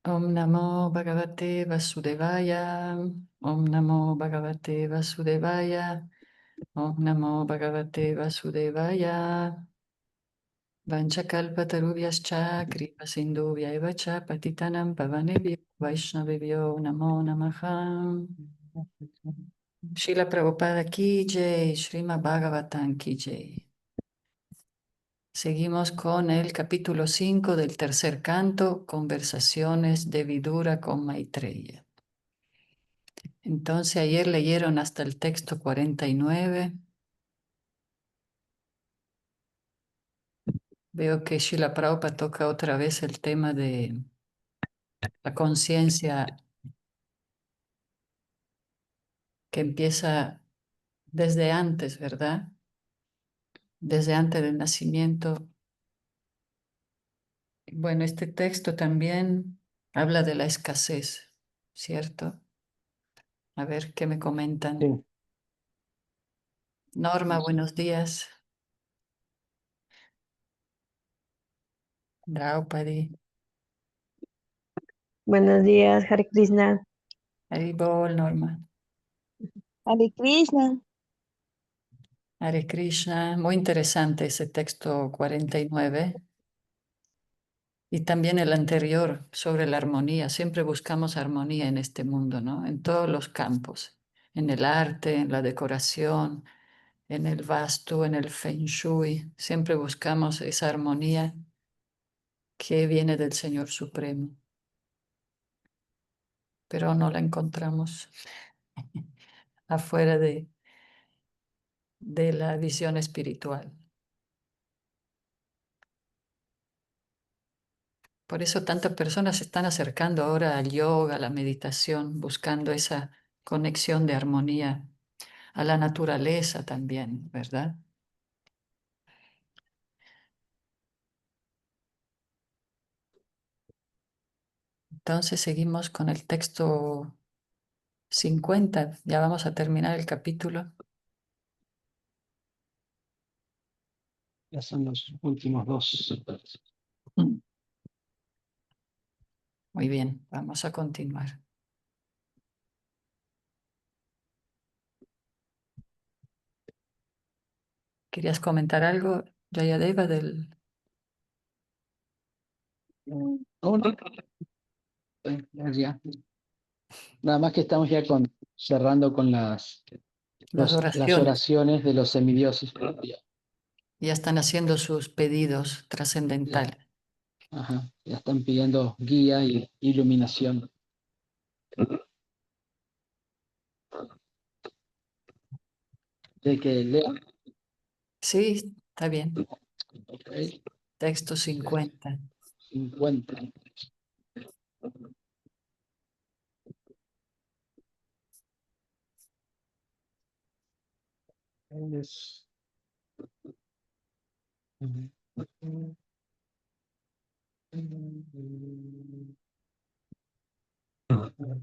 Om Namo Bhagavate Vasudevaya. Om Namo Bhagavate Vasudevaya. Om Namo Bhagavate Vasudevaya. Vanchakalpatarubhyascha kripa sindhuvya eva cha patitanam pavanebhyo vaishnavebhyo namo namaha. Srila Prabhupada ki jai, Srimad Bhagavatam ki jai. Seguimos con el capítulo 5 del tercer canto, Conversaciones de Vidura con Maitreya. Entonces ayer leyeron hasta el texto 49. Veo que Srila Prabhupada toca otra vez el tema de la conciencia que empieza desde antes, ¿verdad? Desde antes del nacimiento. Bueno, este texto también habla de la escasez, ¿cierto? A ver qué me comentan. Sí, Norma, buenos días. Draupadi, Buenos días, Hare Krishna. Haribol, Norma. Hare Krishna. Hare Krishna. Muy interesante ese texto 49. Y también el anterior sobre la armonía. Siempre buscamos armonía en este mundo, ¿no? En todos los campos. En el arte, en la decoración, en el vastu, en el feng shui. Siempre buscamos esa armonía que viene del Señor Supremo. Pero no la encontramos afuera de la visión espiritual. Por eso tantas personas se están acercando ahora al yoga, a la meditación, buscando esa conexión de armonía, a la naturaleza también, ¿verdad? Entonces seguimos con el texto 50. Ya vamos a terminar el capítulo. ya son los últimos dos. Muy bien, vamos a continuar. ¿Querías comentar algo, Jayadeva, del Oh, no. Ya. Nada más que estamos ya cerrando con las las las oraciones? oraciones de los semidioses. Ya están haciendo sus pedidos Ya, trascendentales. ajá, ya están pidiendo guía y iluminación. De que lea. Sí, está bien. Ok, Texto 50. 50. Es-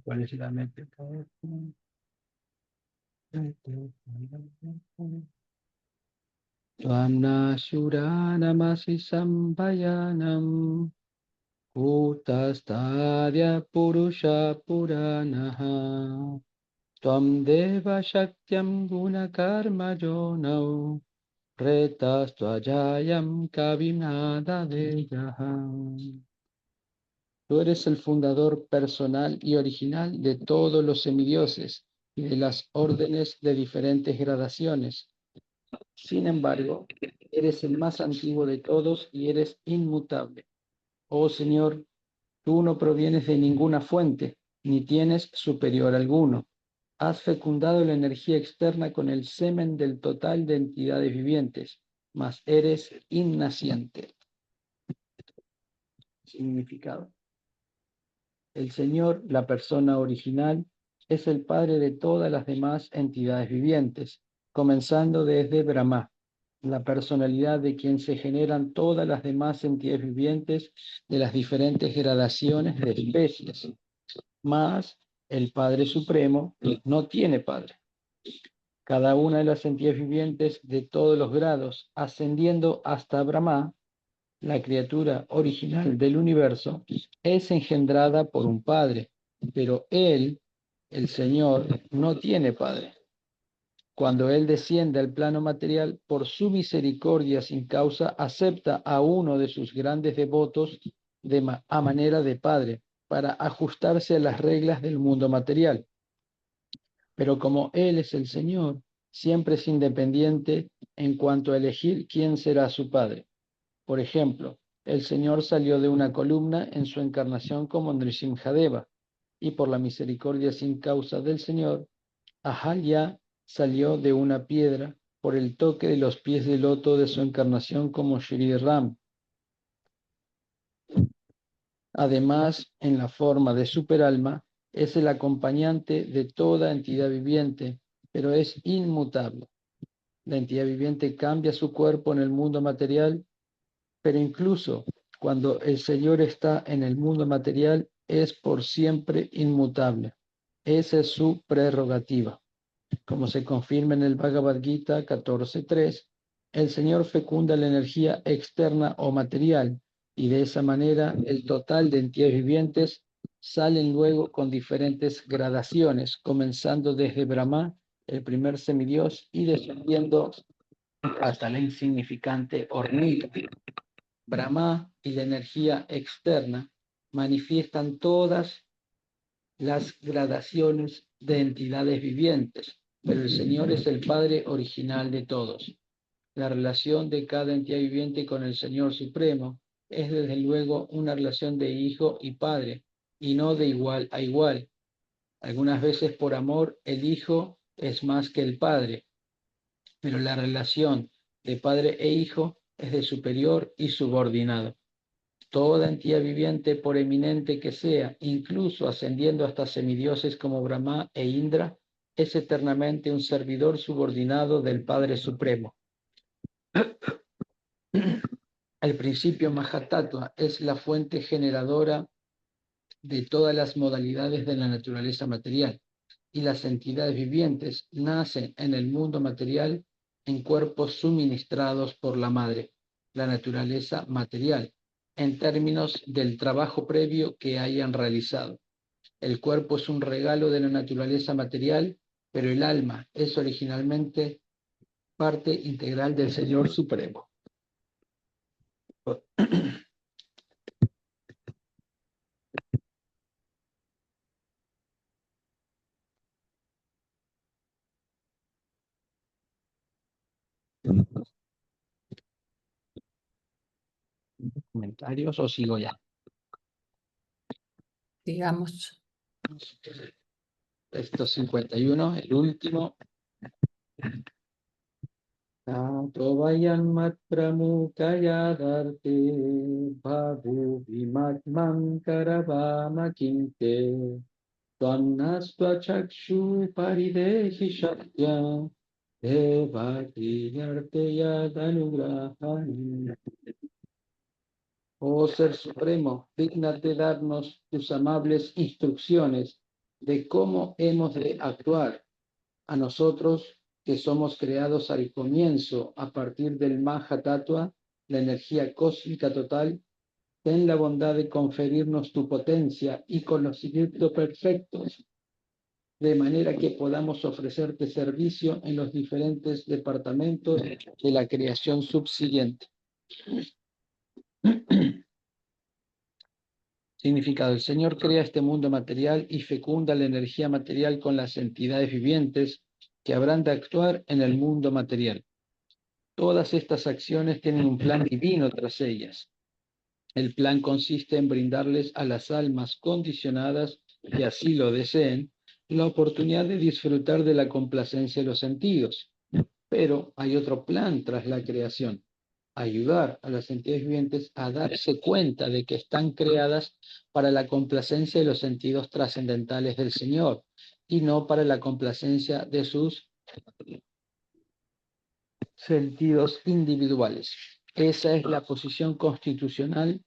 ¿Cuál es la métrica? Shuranamasi Sambayanam Kutastadia Purusha Puranaha Tvam Deva Shaktyam Gunakarma Jonau Retas Tvajayam Kavinada Deyaha. Tú eres el fundador personal y original de todos los semidioses y de las órdenes de diferentes gradaciones. Sin embargo, eres el más antiguo de todos y eres inmutable. Oh Señor, tú no provienes de ninguna fuente, ni tienes superior alguno. Has fecundado la energía externa con el semen del total de entidades vivientes, mas eres innaciente. Significado. El Señor, la persona original, es el Padre de todas las demás entidades vivientes, comenzando desde Brahma, la personalidad de quien se generan todas las demás entidades vivientes de las diferentes gradaciones de especies. Mas el Padre Supremo no tiene Padre. Cada una de las entidades vivientes de todos los grados, ascendiendo hasta Brahma, la criatura original del universo, es engendrada por un padre, pero él, el Señor, no tiene padre. Cuando Él desciende al plano material, por su misericordia sin causa, acepta a uno de sus grandes devotos a manera de padre, para ajustarse a las reglas del mundo material. Pero como Él es el Señor, siempre es independiente en cuanto a elegir quién será su padre. Por ejemplo, el Señor salió de una columna en su encarnación como Nrisimhadeva, y por la misericordia sin causa del Señor, Ahalya salió de una piedra por el toque de los pies de loto de su encarnación como Shri Ram. Además, en la forma de superalma, es el acompañante de toda entidad viviente, pero es inmutable. La entidad viviente cambia su cuerpo en el mundo material, pero incluso cuando el Señor está en el mundo material, es por siempre inmutable. Esa es su prerrogativa. Como se confirma en el Bhagavad Gita 14.3, el Señor fecunda la energía externa o material, y de esa manera el total de entidades vivientes salen luego con diferentes gradaciones, comenzando desde Brahma, el primer semidios, y descendiendo hasta la insignificante hormiga. Brahma y la energía externa manifiestan todas las gradaciones de entidades vivientes, pero el Señor es el Padre original de todos. La relación de cada entidad viviente con el Señor Supremo es desde luego una relación de hijo y padre, y no de igual a igual. Algunas veces por amor el hijo es más que el padre, pero la relación de padre e hijo es de superior y subordinado. Toda entidad viviente, por eminente que sea, incluso ascendiendo hasta semidioses como Brahma e Indra, es eternamente un servidor subordinado del Padre Supremo. El principio Mahatattva es la fuente generadora de todas las modalidades de la naturaleza material, y las entidades vivientes nacen en el mundo material en cuerpos suministrados por la madre, la naturaleza material, en términos del trabajo previo que hayan realizado. El cuerpo es un regalo de la naturaleza material, pero el alma es originalmente parte integral del Señor Supremo. ¿Comentarios o sigo ya? Digamos, Texto 51, el último. Tato vayan mat pramukaya darte bhavu vimatman karavama kinte tvanasva chakshu paridehi shakya devaki yarteya danugrahani. Oh Ser Supremo, dígnate darnos tus amables instrucciones de cómo hemos de actuar a nosotros que somos creados al comienzo a partir del Maha Tattva, la energía cósmica total. Ten la bondad de conferirnos tu potencia y conocimiento perfectos, de manera que podamos ofrecerte servicio en los diferentes departamentos de la creación subsiguiente. Significado: el Señor crea este mundo material y fecunda la energía material con las entidades vivientes que habrán de actuar en el mundo material. Todas estas acciones tienen un plan divino tras ellas. El plan consiste en brindarles a las almas condicionadas, que así lo deseen, la oportunidad de disfrutar de la complacencia de los sentidos. Pero hay otro plan tras la creación: ayudar a las entidades vivientes a darse cuenta de que están creadas para la complacencia de los sentidos trascendentales del Señor y no para la complacencia de sus sentidos individuales. Esa es la posición constitucional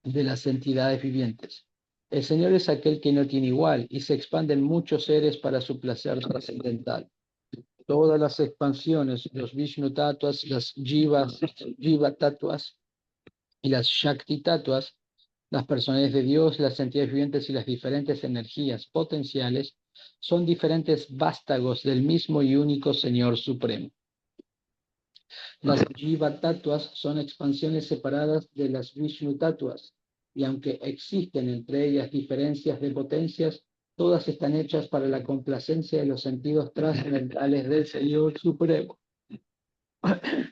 de las entidades vivientes. El Señor es aquel que no tiene igual y se expanden muchos seres para su placer trascendental. Todas las expansiones, los Vishnu Tattvas, las Jiva Tattvas, Y las Shakti Tattvas, las personalidades de Dios, las entidades vivientes y las diferentes energías potenciales, son diferentes vástagos del mismo y único Señor Supremo. Las Jiva Tattvas son expansiones separadas de las Vishnu Tattvas, y aunque existen entre ellas diferencias de potencias, todas están hechas para la complacencia de los sentidos trascendentales del Señor Supremo.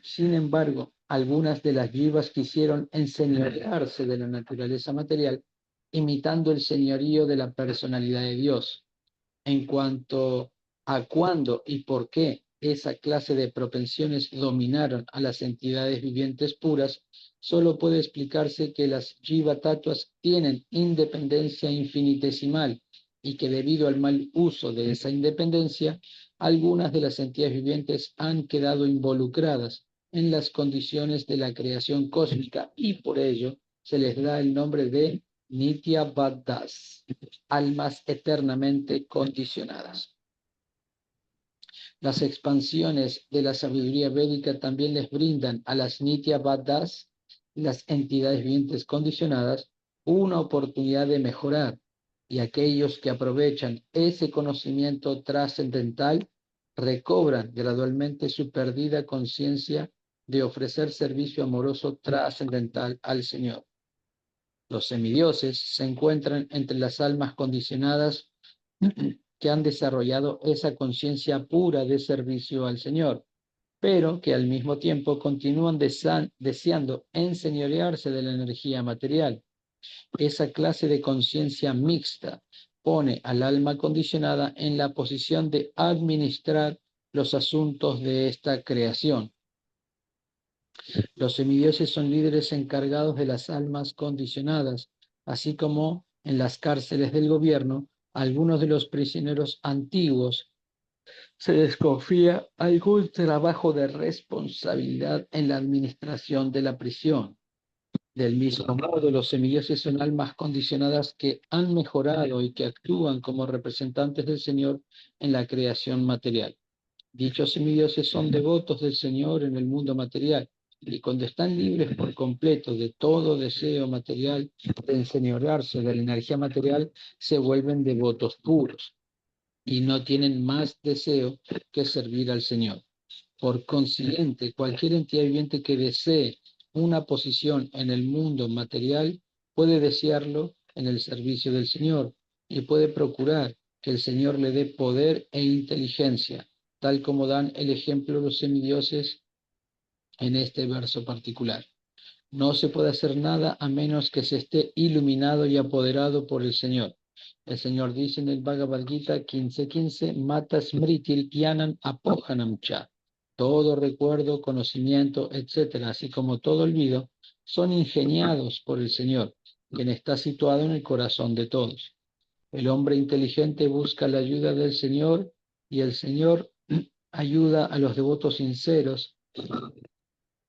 Sin embargo, algunas de las yivas quisieron enseñorearse de la naturaleza material, imitando el señorío de la personalidad de Dios. En cuanto a cuándo y por qué esa clase de propensiones dominaron a las entidades vivientes puras, solo puede explicarse que las jiva tattvas tienen independencia infinitesimal y que debido al mal uso de esa independencia, algunas de las entidades vivientes han quedado involucradas en las condiciones de la creación cósmica y por ello se les da el nombre de Nitya Baddhas, almas eternamente condicionadas. Las expansiones de la sabiduría védica también les brindan a las Nitya Baddhas, las entidades vivientes condicionadas, una oportunidad de mejorar, y aquellos que aprovechan ese conocimiento trascendental recobran gradualmente su perdida conciencia de ofrecer servicio amoroso trascendental al Señor. Los semidioses se encuentran entre las almas condicionadas que han desarrollado esa conciencia pura de servicio al Señor, pero que al mismo tiempo continúan deseando enseñorearse de la energía material. Esa clase de conciencia mixta pone al alma condicionada en la posición de administrar los asuntos de esta creación. Los semidioses son líderes encargados de las almas condicionadas, así como en las cárceles del gobierno, algunos de los prisioneros antiguos se desconfía algún trabajo de responsabilidad en la administración de la prisión. Del mismo modo, los semidioses son almas condicionadas que han mejorado y que actúan como representantes del Señor en la creación material. Dichos semidioses son devotos del Señor en el mundo material y cuando están libres por completo de todo deseo material, de enseñorearse de la energía material, se vuelven devotos puros y no tienen más deseo que servir al Señor. Por consiguiente, cualquier entidad viviente que desee una posición en el mundo material puede desearlo en el servicio del Señor y puede procurar que el Señor le dé poder e inteligencia, tal como dan el ejemplo los semidioses en este verso particular. No se puede hacer nada a menos que se esté iluminado y apoderado por el Señor. El Señor dice en el Bhagavad Gita 15:15, Mata smritil gyanam apohanam cha. Todo recuerdo, conocimiento, etcétera, así como todo olvido, son ingeniados por el Señor, quien está situado en el corazón de todos. El hombre inteligente busca la ayuda del Señor y el Señor ayuda a los devotos sinceros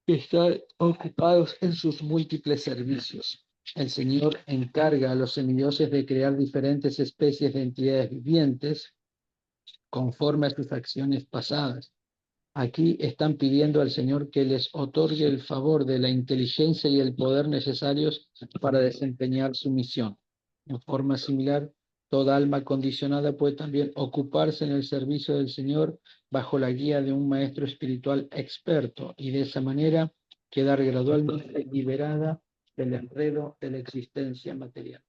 que están ocupados en sus múltiples servicios. El Señor encarga a los semidioses de crear diferentes especies de entidades vivientes conforme a sus acciones pasadas. Aquí están pidiendo al Señor que les otorgue el favor de la inteligencia y el poder necesarios para desempeñar su misión. En forma similar, toda alma condicionada puede también ocuparse en el servicio del Señor bajo la guía de un maestro espiritual experto y de esa manera quedar gradualmente liberada del enredo de la existencia material.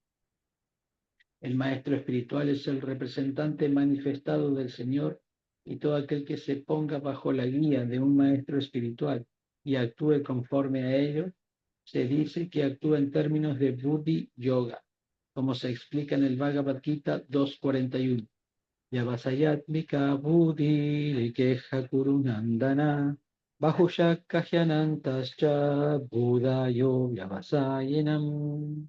El maestro espiritual es el representante manifestado del Señor y todo aquel que se ponga bajo la guía de un maestro espiritual y actúe conforme a ello, se dice que actúa en términos de Buddhi Yoga, como se explica en el Bhagavad Gita 2.41. Yavasayatmika Buddhi Rikeha Kurunandana Bahushakahyanantascha Buddhayo Yavasayenam.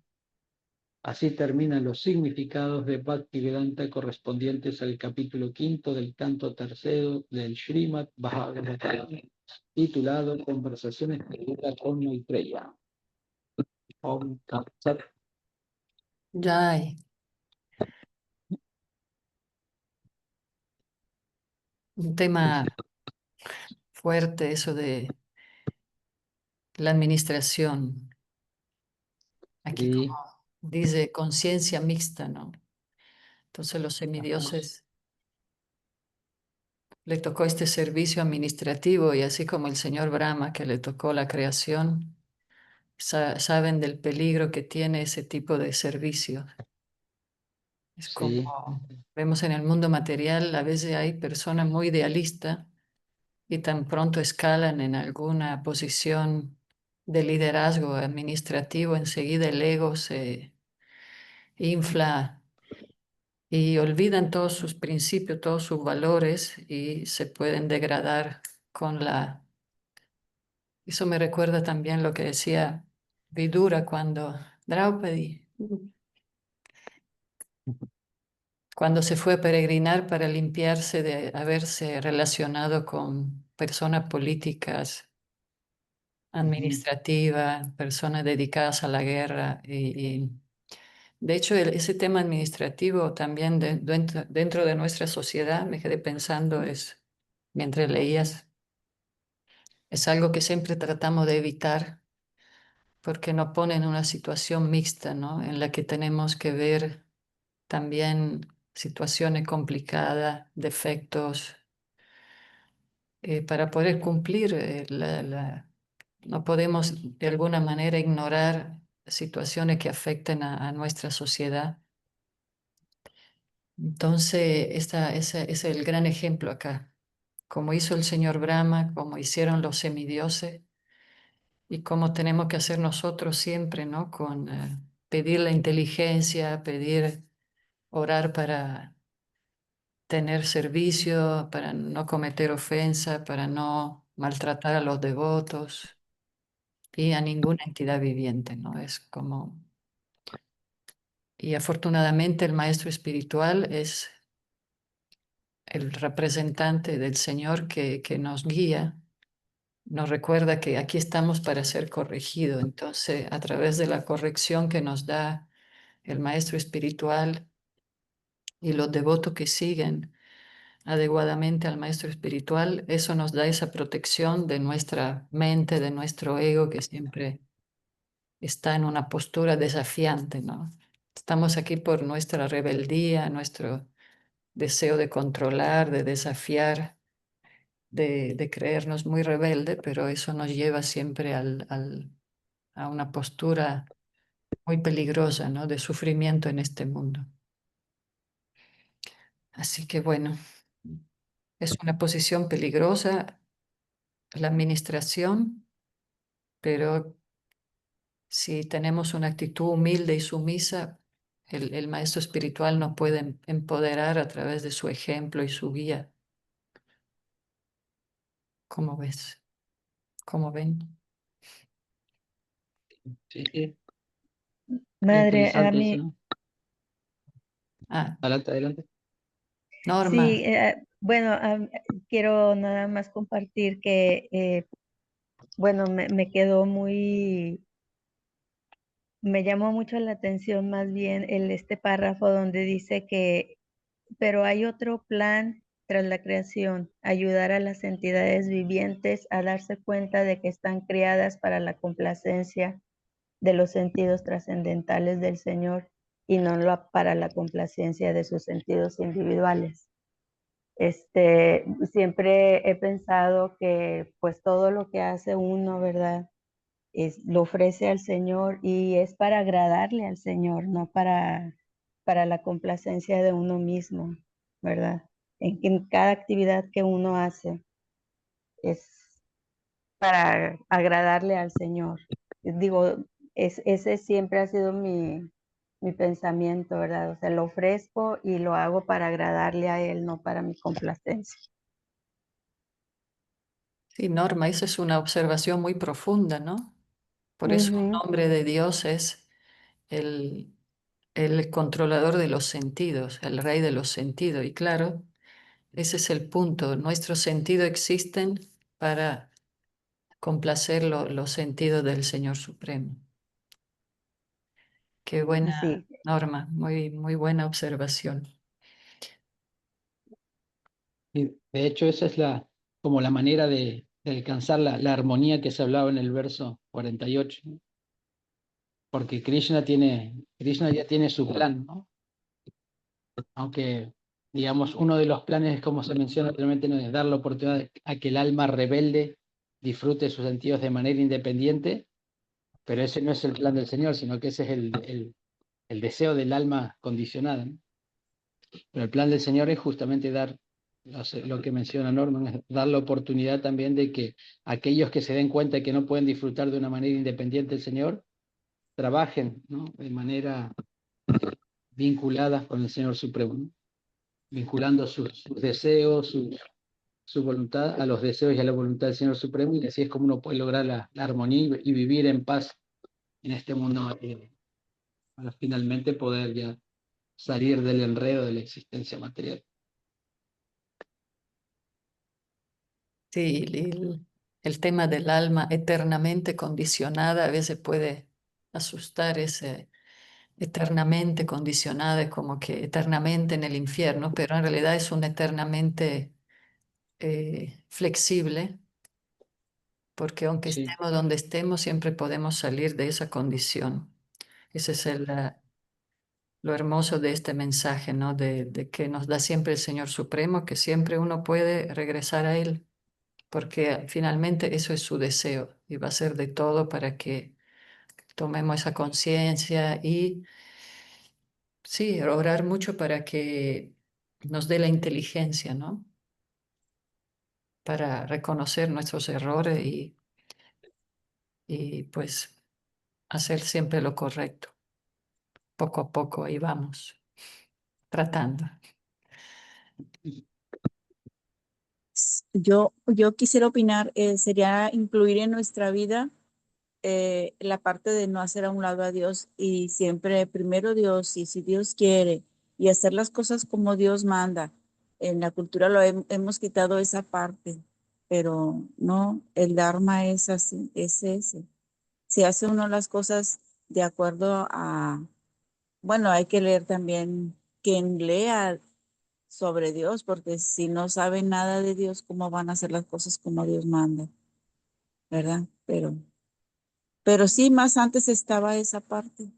Así terminan los significados de Bhaktivedanta correspondientes al capítulo quinto del canto tercero del Srimad Bhagavatam, titulado Conversaciones de Buda con Maitreya. Om Tat Sat. Jai. Un tema fuerte eso de la administración Aquí como Sí, dice conciencia mixta, ¿no? Entonces los ajá, semidioses le tocó este servicio administrativo y así como el señor Brahma que le tocó la creación, saben del peligro que tiene ese tipo de servicio. Es sí, como vemos en el mundo material, a veces hay personas muy idealistas y tan pronto escalan en alguna posición de liderazgo administrativo, enseguida el ego se infla y olvidan todos sus principios, todos sus valores y se pueden degradar con la... Eso me recuerda también lo que decía Vidura cuando Draupadi, cuando se fue a peregrinar para limpiarse de haberse relacionado con personas políticas, ujú, administrativas, personas dedicadas a la guerra y de hecho, ese tema administrativo también dentro de nuestra sociedad, me quedé pensando, mientras leías, es algo que siempre tratamos de evitar porque nos pone en una situación mixta, ¿no? En la que tenemos que ver también situaciones complicadas, defectos, para poder cumplir no podemos de alguna manera ignorar situaciones que afecten a nuestra sociedad. Entonces, ese es el gran ejemplo acá, como hizo el señor Brahma, como hicieron los semidioses y como tenemos que hacer nosotros siempre, ¿no? Con pedir la inteligencia, pedir, orar para tener servicio, para no cometer ofensa, para no maltratar a los devotos y a ninguna entidad viviente, ¿no? Es como... Y afortunadamente el maestro espiritual es el representante del Señor que nos guía, nos recuerda que aquí estamos para ser corregidos. Entonces, a través de la corrección que nos da el Maestro Espiritual y los devotos que siguen adecuadamente al Maestro Espiritual, eso nos da esa protección de nuestra mente, de nuestro ego que siempre está en una postura desafiante, ¿no? Estamos aquí por nuestra rebeldía, nuestro deseo de controlar, de desafiar, de creernos muy rebelde, pero eso nos lleva siempre a una postura muy peligrosa, ¿no? De sufrimiento en este mundo. Así que bueno, es una posición peligrosa la administración, pero si tenemos una actitud humilde y sumisa, el maestro espiritual nos puede empoderar a través de su ejemplo y su guía. ¿Cómo ves? ¿Cómo ven? sí, sí, Madre, a interesante eso, mí, ¿no? Ah, Adelante, adelante. Norma, sí, bueno, quiero nada más compartir que, bueno, me quedó me llamó mucho la atención más bien este párrafo donde dice que, pero hay otro plan tras la creación, ayudar a las entidades vivientes a darse cuenta de que están creadas para la complacencia de los sentidos trascendentales del Señor y no para la complacencia de sus sentidos individuales. Siempre he pensado que pues todo lo que hace uno, ¿verdad? Lo ofrece al Señor y es para agradarle al Señor, no para la complacencia de uno mismo, ¿verdad? En cada actividad que uno hace es para agradarle al Señor. Digo, ese siempre ha sido mi pensamiento, ¿verdad? O sea, lo ofrezco y lo hago para agradarle a Él, no para mi complacencia. sí, Norma, esa es una observación muy profunda, ¿no? Por eso el Ujú, nombre de Dios es el, el controlador de los sentidos, el rey de los sentidos. Y claro, ese es el punto. Nuestros sentidos existen para complacer los sentidos del Señor Supremo. Qué buena así. norma, muy, muy buena observación. Y de hecho, esa es como la manera de alcanzar la armonía que se hablaba en el verso 48, ¿no? porque Krishna ya tiene su plan, ¿no? Aunque, digamos, uno de los planes, como se menciona anteriormente, no es dar la oportunidad a que el alma rebelde disfrute sus sentidos de manera independiente, pero ese no es el plan del Señor, sino que ese es el deseo del alma condicionada, ¿no? Pero el plan del Señor es justamente dar, lo que menciona Norman, es dar la oportunidad también de que aquellos que se den cuenta de que no pueden disfrutar de una manera independiente del Señor, trabajen, ¿no? De manera vinculada con el Señor Supremo, ¿no? Vinculando sus deseos, su voluntad a los deseos y a la voluntad del Señor Supremo, y así es como uno puede lograr la armonía y vivir en paz en este mundo material, para finalmente poder ya salir del enredo de la existencia material. Sí, el tema del alma eternamente condicionada a veces puede asustar. Ese eternamente condicionada es como que eternamente en el infierno, pero en realidad es un eternamente flexible, porque aunque Sí, estemos donde estemos, siempre podemos salir de esa condición. Ese es lo hermoso de este mensaje, ¿no? De que nos da siempre el Señor Supremo, que siempre uno puede regresar a Él, porque finalmente eso es su deseo y va a ser de todo para que tomemos esa conciencia y sí, orar mucho para que nos dé la inteligencia, ¿no? Para reconocer nuestros errores y pues hacer siempre lo correcto. Poco a poco ahí vamos, tratando. Yo quisiera opinar, sería incluir en nuestra vida la parte de no hacer a un lado a Dios y siempre primero Dios y si Dios quiere y hacer las cosas como Dios manda. En la cultura hemos quitado esa parte, pero no, el Dharma es así, es ese. Si hace uno las cosas de acuerdo a, bueno, hay que leer también quien lea sobre Dios, porque si no saben nada de Dios, ¿cómo van a hacer las cosas como Dios manda? ¿Verdad? Pero sí, más antes estaba esa parte.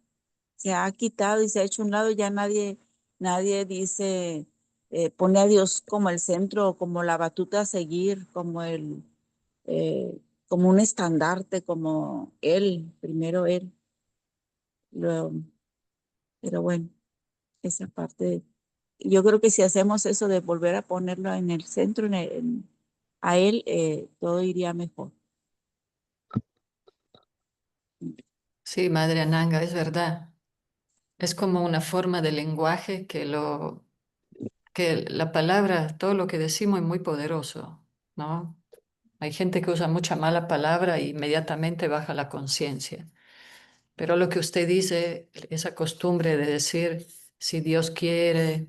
Se ha quitado y se ha hecho a un lado, ya nadie dice, pone a Dios como el centro, o como la batuta a seguir, eh, como un estandarte, como Él, primero Él. Lo- pero bueno, esa parte, yo creo que si hacemos eso de volver a ponerlo en el centro, a Él, todo iría mejor. Sí, Madre Ananga, es verdad. Es como una forma de lenguaje que la palabra, todo lo que decimos es muy poderoso, ¿no? Hay gente que usa mucha mala palabra e inmediatamente baja la conciencia. Pero lo que usted dice, esa costumbre de decir, si Dios quiere,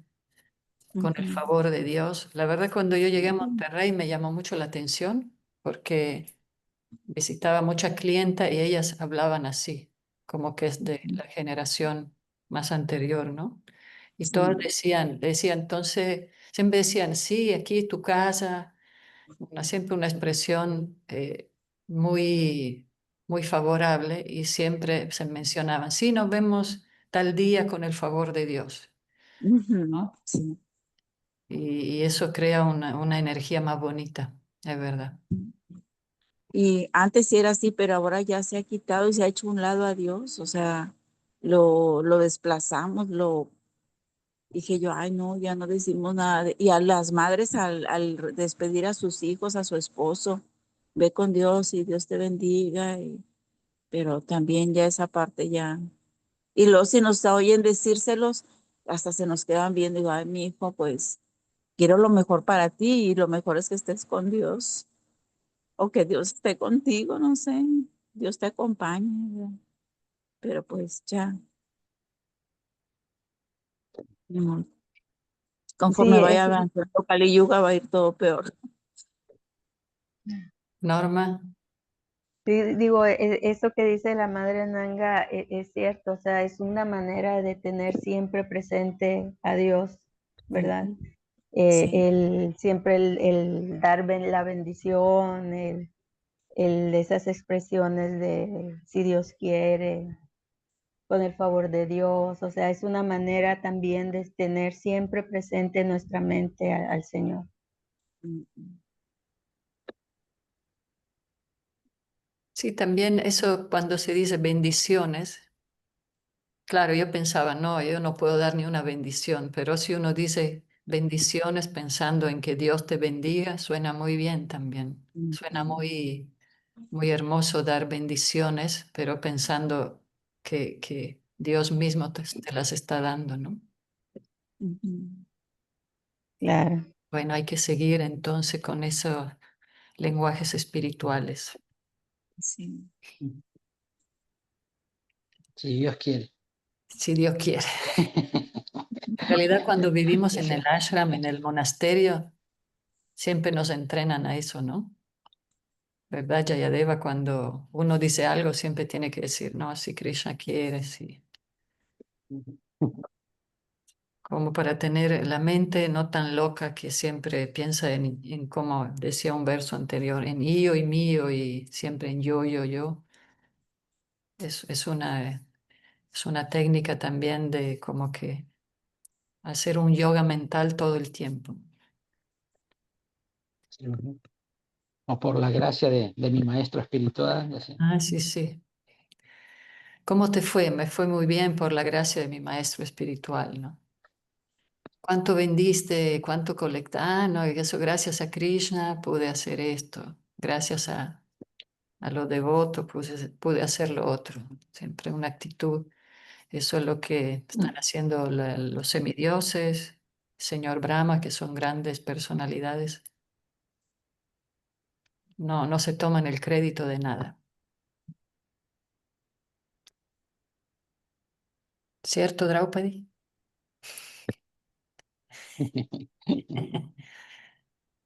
con el Ujú. favor de Dios. La verdad, cuando yo llegué a Monterrey me llamó mucho la atención porque visitaba mucha clienta y ellas hablaban así, como que es de la generación más anterior, ¿no? Y todas Sí. decían, entonces, siempre decían, sí, aquí es tu casa, siempre una expresión muy, muy favorable y siempre se mencionaban, sí, nos vemos tal día con el favor de Dios, Ujú. ¿no? Sí. Y eso crea una energía más bonita, es verdad. Y antes sí era así, pero ahora ya se ha quitado y se ha hecho a un lado a Dios. O sea, lo desplazamos, dije yo, ay no, ya no decimos nada. Y a las madres al despedir a sus hijos, a su esposo, ve con Dios y Dios te bendiga. Pero también ya esa parte ya. Y luego si nos oyen decírselos, hasta se nos quedan viendo, digo, ay mi hijo, pues quiero lo mejor para ti y lo mejor es que estés con Dios. O que Dios esté contigo, no sé, Dios te acompañe, ¿verdad? Pero pues ya, ni modo. Conforme Sí, vaya avanzando Kali Yuga va a ir todo peor. Norma, sí, digo, eso que dice la madre Nanga es cierto, o sea, es una manera de tener siempre presente a Dios, ¿verdad? Ujú. Sí. Siempre el dar la bendición, esas expresiones de si Dios quiere, con el favor de Dios. O sea, es una manera también de tener siempre presente en nuestra mente al Señor. Sí, también eso cuando se dice bendiciones, claro, yo pensaba, no, yo no puedo dar ni una bendición, pero si uno dice bendiciones pensando en que Dios te bendiga, suena muy bien también. Suena muy, muy hermoso dar bendiciones, pero pensando que Dios mismo te las está dando, ¿no? Claro. Bueno, hay que seguir entonces con esos lenguajes espirituales. Sí. Si Dios quiere. Si Dios quiere. En realidad, cuando vivimos en el ashram, en el monasterio, siempre nos entrenan a eso, ¿no? ¿Verdad, Jayadeva? Cuando uno dice algo, siempre tiene que decir, no, si Krishna quiere, sí. Como para tener la mente no tan loca que siempre piensa en como decía un verso anterior, en yo y mío y siempre en yo, yo, yo. Es una técnica también de como que hacer un yoga mental todo el tiempo. O por la gracia de mi maestro espiritual. Así. Ah, sí, sí. ¿Cómo te fue? Me fue muy bien por la gracia de mi maestro espiritual, ¿no? ¿Cuánto vendiste? ¿Cuánto colectaste? Ah, no, y eso gracias a Krishna pude hacer esto. Gracias a lo devoto pude hacer lo otro. Siempre una actitud. Eso es lo que están haciendo los semidioses, señor Brahma, que son grandes personalidades. No, no se toman el crédito de nada. ¿Cierto, Draupadi?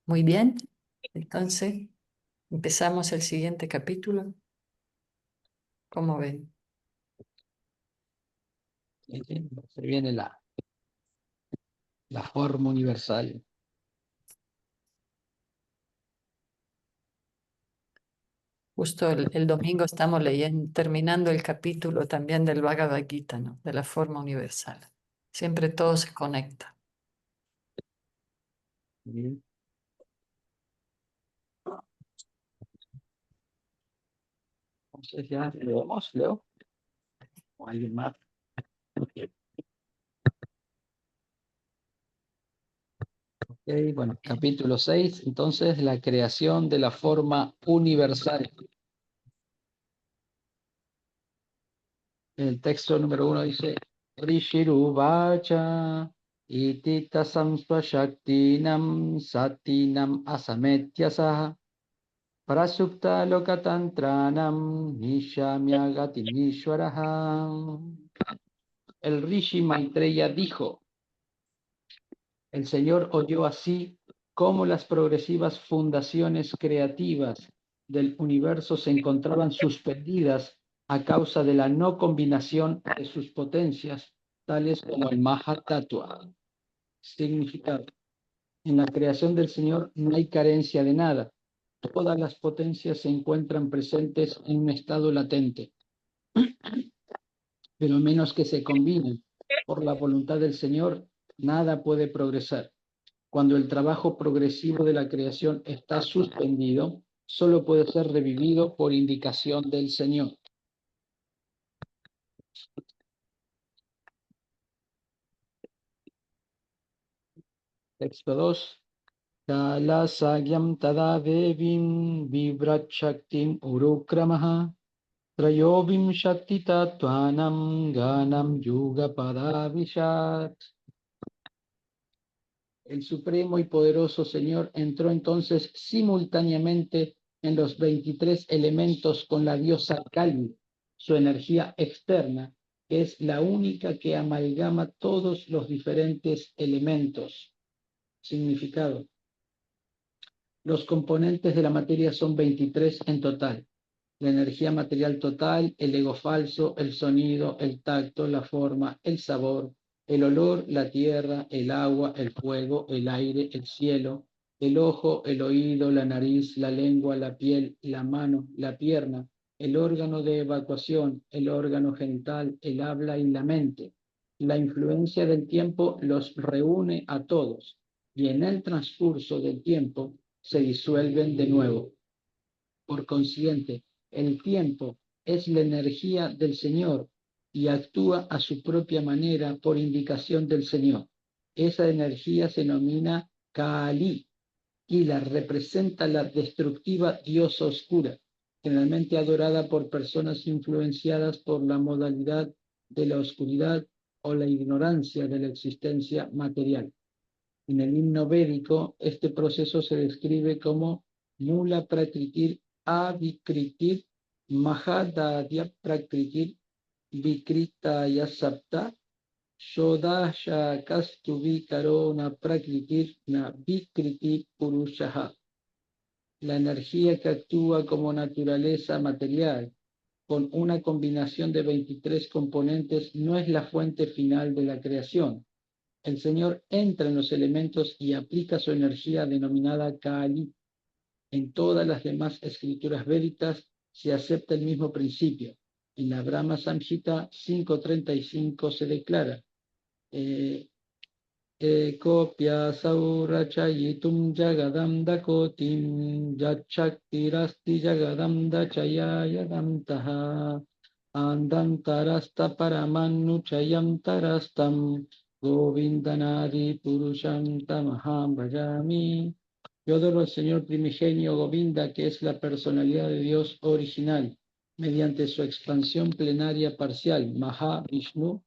Muy bien. Entonces, empezamos el siguiente capítulo. ¿Cómo ven? Se viene la forma universal. Justo el domingo estamos leyendo, terminando el capítulo también del Bhagavad Gita, ¿no? De la forma universal. Siempre todo se conecta. Bien. Entonces ya leemos, Leo. ¿O alguien más? Ok, bueno, capítulo 6, entonces la creación de la forma universal. El texto número 1 dice, Rishiruvacha itita samsvashaktinam satinam asametyasaha prasukta lokatantranam nishamyagatinishwaraha. El Rishi Maitreya dijo, el Señor oyó así cómo las progresivas fundaciones creativas del universo se encontraban suspendidas a causa de la no combinación de sus potencias, tales como el Mahatattva. Significado. En la creación del Señor no hay carencia de nada. Todas las potencias se encuentran presentes en un estado latente, pero a menos que se combinen por la voluntad del Señor, nada puede progresar. Cuando el trabajo progresivo de la creación está suspendido, solo puede ser revivido por indicación del Señor. Texto 2. Kala sagyam tada devim vibrat shaktim urukramaha trayovim shakti tattvanam ganam yuga padavishat. El supremo y poderoso Señor entró entonces simultáneamente en los 23 elementos con la diosa Kali, su energía externa, que es la única que amalgama todos los diferentes elementos. Significado. Los componentes de la materia son 23 en total. La energía material total, el ego falso, el sonido, el tacto, la forma, el sabor, el olor, la tierra, el agua, el fuego, el aire, el cielo, el ojo, el oído, la nariz, la lengua, la piel, la mano, la pierna, el órgano de evacuación, el órgano genital, el habla y la mente. La influencia del tiempo los reúne a todos y en el transcurso del tiempo se disuelven de nuevo. Por consiguiente, el tiempo es la energía del Señor y actúa a su propia manera por indicación del Señor. Esa energía se denomina Kali y la representa la destructiva diosa oscura, generalmente adorada por personas influenciadas por la modalidad de la oscuridad o la ignorancia de la existencia material. En el himno védico, este proceso se describe como Mula Prakritir Avikritir Mahadadya Prakritir Vikritaya Sapta Shodasha Kastuvi Karona Prakritir Na Vikriti Purushaha. La energía que actúa como naturaleza material con una combinación de 23 componentes no es la fuente final de la creación. El Señor entra en los elementos y aplica su energía denominada Kali. En todas las demás escrituras védicas se acepta el mismo principio. En la Brahma Samhita 5.35 se declara Ekopya saurachayitum jagadam dakotim yachaktirasti jagadam dachayayadam taha andantarasta paramannuchayam tarastam Govindanadi Purusham Tamaham Bhajami. Yo adoro al Señor primigenio Govinda, que es la personalidad de Dios original. Mediante su expansión plenaria parcial, Maha Vishnu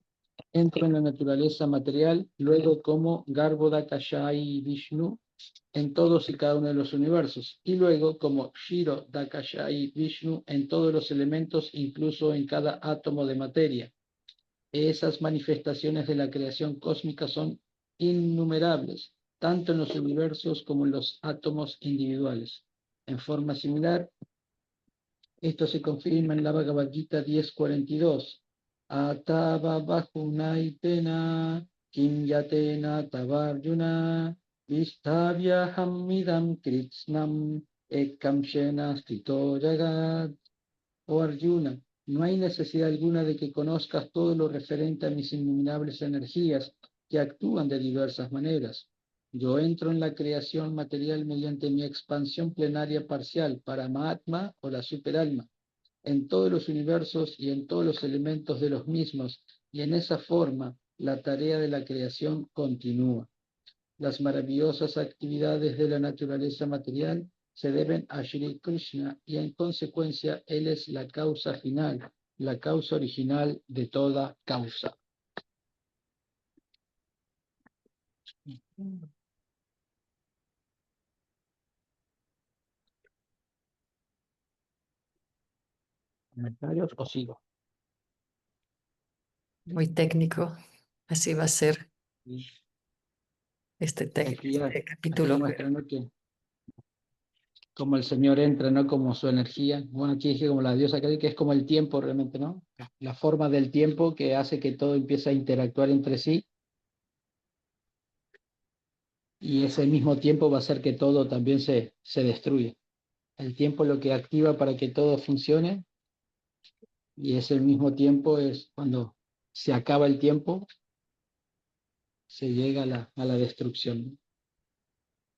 entra en la naturaleza material, luego como Garbhodakashai Vishnu en todos y cada uno de los universos, y luego como Shiro Dakashai Vishnu en todos los elementos, incluso en cada átomo de materia. Esas manifestaciones de la creación cósmica son innumerables, tanto en los universos como en los átomos individuales. En forma similar, esto se confirma en la Bhagavad Gita 10.42. Atava bajunaitena kim yatena tavarjuna vistavya hamidam kritsnam ekam shena stito jagat. Oh Arjuna, no hay necesidad alguna de que conozcas todo lo referente a mis innumerables energías que actúan de diversas maneras. Yo entro en la creación material mediante mi expansión plenaria parcial para Mahatma o la superalma, en todos los universos y en todos los elementos de los mismos, y en esa forma la tarea de la creación continúa. Las maravillosas actividades de la naturaleza material se deben a Shri Krishna y en consecuencia Él es la causa final, la causa original de toda causa. ¿Comentarios o sigo? Muy técnico. Así va a ser este Aquí capítulo. muestra, ¿no?, que como el Señor entra, ¿no?, como su energía. Bueno, aquí dije como la diosa que es como el tiempo realmente, ¿no? La forma del tiempo que hace que todo empiece a interactuar entre sí. Y ese mismo tiempo va a hacer que todo también se destruya. El tiempo es lo que activa para que todo funcione, y ese mismo tiempo es cuando se acaba el tiempo, se llega a la destrucción.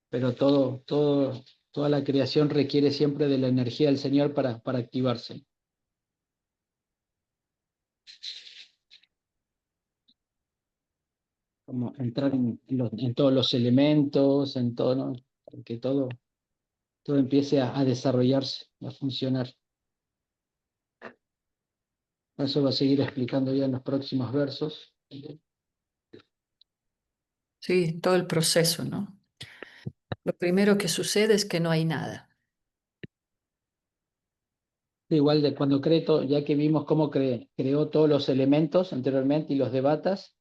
Pero toda la creación requiere siempre de la energía del Señor para activarse. Como entrar en todos los elementos, en todo, ¿no?, para que todo empiece a desarrollarse, a funcionar. Eso va a seguir explicando ya en los próximos versos. Sí, todo el proceso, ¿no? Lo primero que sucede es que no hay nada. Igual de cuando creó, ya que vimos cómo creó todos los elementos anteriormente y los de batas,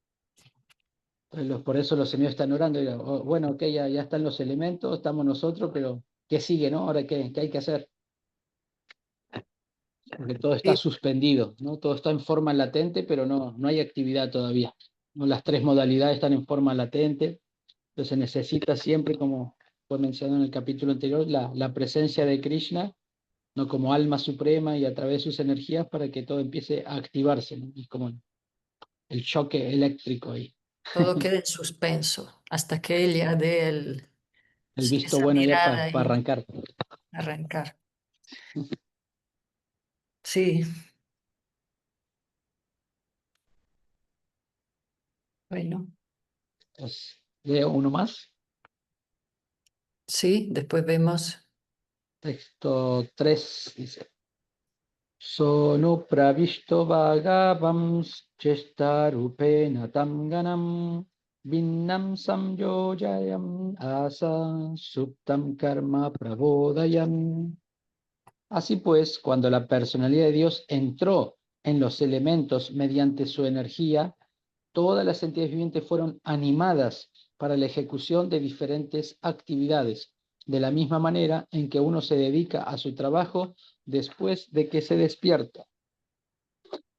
por eso los señores están orando. Bueno, ok, ya están los elementos, estamos nosotros, pero ¿qué sigue, no? Ahora, ¿qué hay que hacer? Porque todo está Sí, suspendido, ¿no? Todo está en forma latente, pero no hay actividad todavía, ¿no? Las tres modalidades están en forma latente, entonces necesita siempre, como fue mencionado en el capítulo anterior, la presencia de Krishna no como alma suprema y a través de sus energías para que todo empiece a activarse, ¿no? Es como el choque eléctrico ahí. Todo queda en suspenso hasta que ella dé El visto esa bueno ya para mirada y arrancar. arrancar. Sí, bueno, Pues, leo uno más. sí, después vemos. Texto 3 dice. Sono pravishto bhagavams chestarupena tam ganam vinnam samyojayam asa suptam karma prabodayam. Así pues, cuando la personalidad de Dios entró en los elementos mediante su energía, todas las entidades vivientes fueron animadas para la ejecución de diferentes actividades, de la misma manera en que uno se dedica a su trabajo después de que se despierta.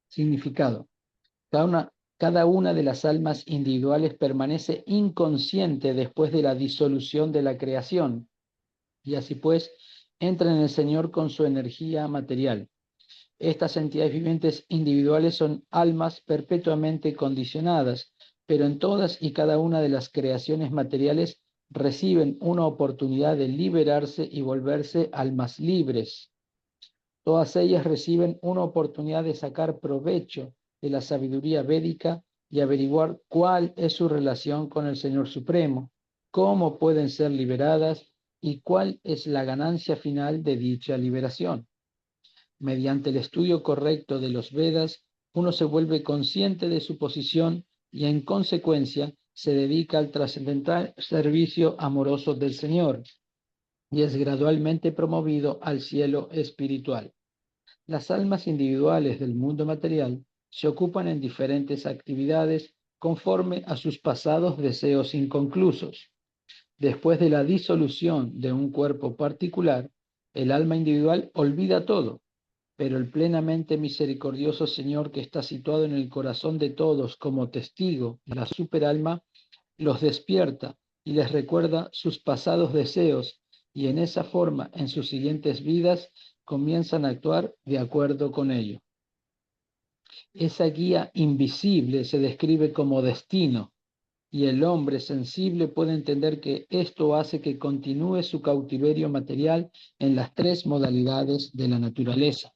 Significado. Cada una de las almas individuales permanece inconsciente después de la disolución de la creación, y así pues entra en el Señor con su energía material. Estas entidades vivientes individuales son almas perpetuamente condicionadas, pero en todas y cada una de las creaciones materiales reciben una oportunidad de liberarse y volverse almas libres. Todas ellas reciben una oportunidad de sacar provecho de la sabiduría védica y averiguar cuál es su relación con el Señor Supremo, cómo pueden ser liberadas y cuál es la ganancia final de dicha liberación. Mediante el estudio correcto de los Vedas, uno se vuelve consciente de su posición y en consecuencia se dedica al trascendental servicio amoroso del Señor y es gradualmente promovido al cielo espiritual. Las almas individuales del mundo material se ocupan en diferentes actividades conforme a sus pasados deseos inconclusos. Después de la disolución de un cuerpo particular, el alma individual olvida todo, pero el plenamente misericordioso Señor que está situado en el corazón de todos como testigo de la superalma, los despierta y les recuerda sus pasados deseos y en esa forma en sus siguientes vidas comienzan a actuar de acuerdo con ello. Esa guía invisible se describe como destino y el hombre sensible puede entender que esto hace que continúe su cautiverio material en las tres modalidades de la naturaleza.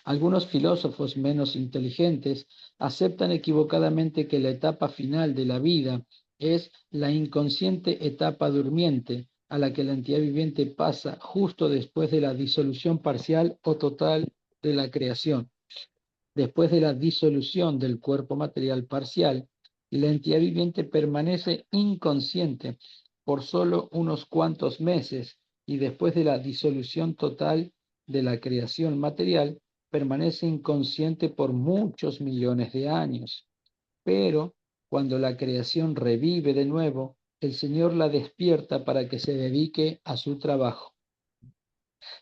Algunos filósofos menos inteligentes aceptan equivocadamente que la etapa final de la vida es la inconsciente etapa durmiente, a la que la entidad viviente pasa justo después de la disolución parcial o total de la creación. Después de la disolución del cuerpo material parcial, la entidad viviente permanece inconsciente por solo unos cuantos meses y después de la disolución total de la creación material, permanece inconsciente por muchos millones de años. Pero cuando la creación revive de nuevo, el Señor la despierta para que se dedique a su trabajo.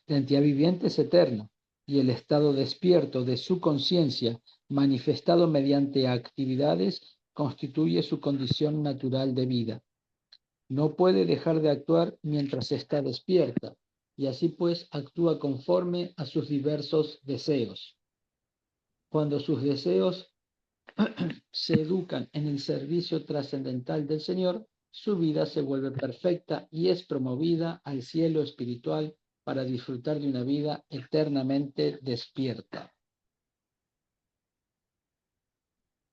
La entidad viviente es eterna y el estado despierto de su conciencia, manifestado mediante actividades, constituye su condición natural de vida. No puede dejar de actuar mientras está despierta, y así pues actúa conforme a sus diversos deseos. Cuando sus deseos se educan en el servicio trascendental del Señor, su vida se vuelve perfecta y es promovida al cielo espiritual para disfrutar de una vida eternamente despierta.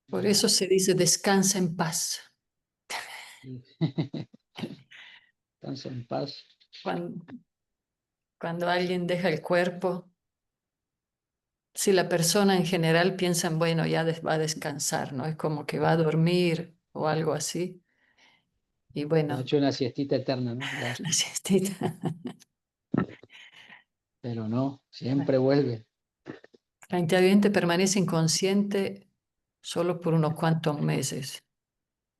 Por eso se dice descansa en paz. Descansa en paz. Cuando alguien deja el cuerpo, si la persona en general piensa, bueno, ya va a descansar, ¿no? Es como que va a dormir o algo así. Y Ha bueno, hecho una siestita eterna, ¿no? Ya, la siestita. pero no, siempre vuelve. La entidad viviente permanece inconsciente solo por unos cuantos meses,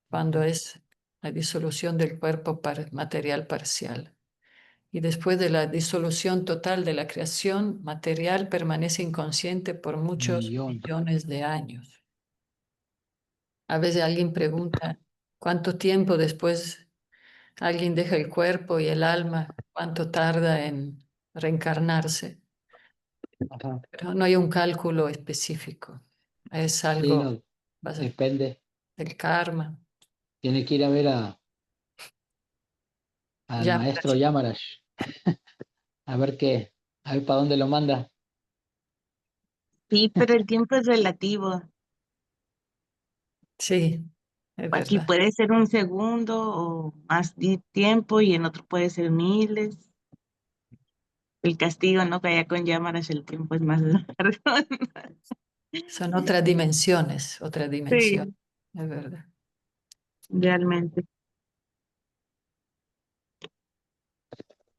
cuando es la disolución del cuerpo material parcial. Y después de la disolución total de la creación material, permanece inconsciente por muchos Millón. millones de años. A veces alguien pregunta, ¿cuánto tiempo después Alguien deja el cuerpo y el alma, cuánto tarda en reencarnarse, Ajá. pero no hay un cálculo específico. Es Sí, algo no, depende. del karma. Tiene que ir a ver al Ya, maestro Yamarash, a ver para dónde lo manda. Sí, pero el tiempo es relativo. sí, es Aquí verdad. puede ser un segundo o más tiempo y en otro puede ser miles. El castigo, ¿no? Que allá con Yamarash el tiempo es más largo. Son otras dimensiones, otra dimensión, Sí, es verdad. realmente.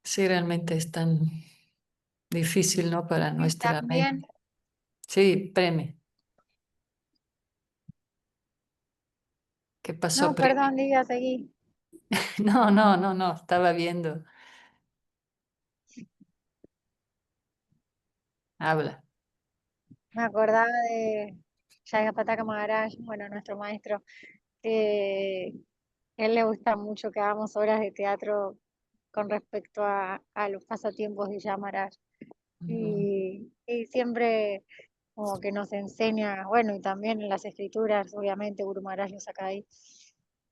Sí, realmente es tan difícil, ¿no? Para Y nuestra también, mente. Sí, Preme. ¿Qué pasó, no, Preme? perdón, Lidia, seguí. No, no, no, no, estaba viendo. Habla. Me acordaba de Jayapataka Maharaj, bueno, nuestro maestro, que a él le gusta mucho que hagamos obras de teatro con respecto a los pasatiempos de Yamaraj. Ujú. Y siempre como que nos enseña, bueno, y también en las escrituras, obviamente, Guru Maharaj lo saca ahí,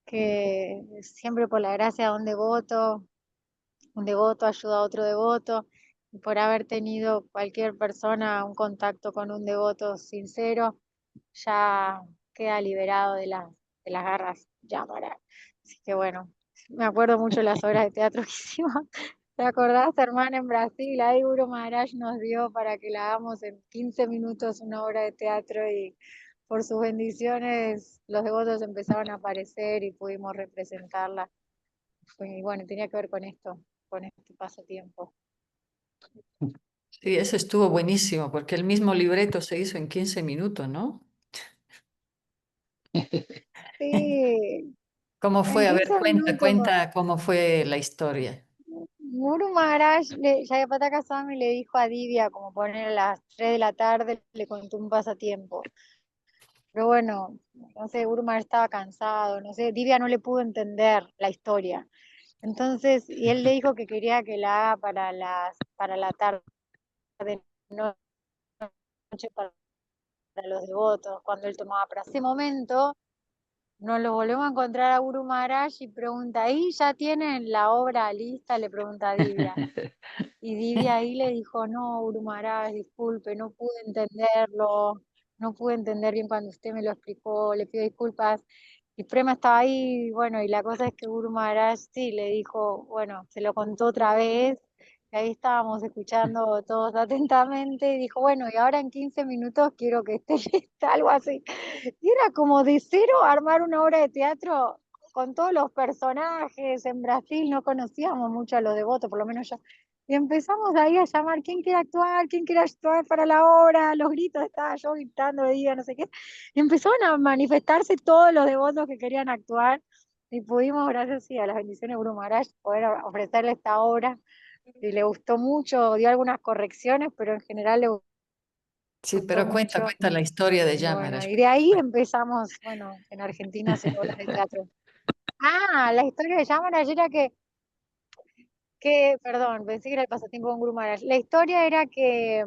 que siempre por la gracia de un devoto ayuda a otro devoto, y por haber tenido cualquier persona un contacto con un devoto sincero, ya queda liberado de las garras Yamaraj. Así que bueno, me acuerdo mucho de las obras de teatro que hicimos. ¿Te acordás, hermana, en Brasil? Ahí Guru Maharaj nos dio para que la hagamos en 15 minutos una obra de teatro y por sus bendiciones los devotos empezaron a aparecer y pudimos representarla. Y bueno, tenía que ver con este pasatiempo. Sí, ese estuvo buenísimo, porque el mismo libreto se hizo en 15 minutos, ¿no? Sí, ¿Cómo en fue? A ver, 15 cuenta, minutos. cuenta cómo fue la historia. Guru Maharaj, Jayapataka Swami le dijo a Divya, como poner a las 3 de la tarde, le contó un pasatiempo. Pero bueno, no sé, Guru Maharaj estaba cansado, no sé, Divya no le pudo entender la historia. Entonces, y él le dijo que quería que la haga para la tarde, noche, para los devotos, cuando él tomaba. Para ese momento, nos lo volvemos a encontrar a Guru Maharaj y pregunta, ¿ahí ya tienen la obra lista? Le pregunta a Divya. Y Divya ahí le dijo, no, Guru Maharaj, disculpe, no pude entenderlo, no pude entender bien cuando usted me lo explicó, le pido disculpas. Y Prema estaba ahí, bueno, y la cosa es que Guru Maharaj sí le dijo, bueno, se lo contó otra vez, y ahí estábamos escuchando todos atentamente, y dijo, bueno, y ahora en 15 minutos quiero que esté lista, algo así. Y era como de cero armar una obra de teatro con todos los personajes. En Brasil no conocíamos mucho a los devotos, por lo menos yo. Y empezamos ahí a llamar, quién quiere actuar para la obra, los gritos, estaba yo gritando de día, no sé qué. Y empezaron a manifestarse todos los devotos que querían actuar y pudimos, gracias sí, a las bendiciones de Guru Maharaj, poder ofrecerle esta obra. Y le gustó mucho, dio algunas correcciones, pero en general le Sí, gustó pero cuenta, mucho. cuenta la historia de Y bueno, Yamarash. y de ahí empezamos, bueno, en Argentina a hacer obras de teatro. Ah, la historia de Yamaraj era perdón, pensé que era el pasatiempo con Guru Maharaj. La historia era que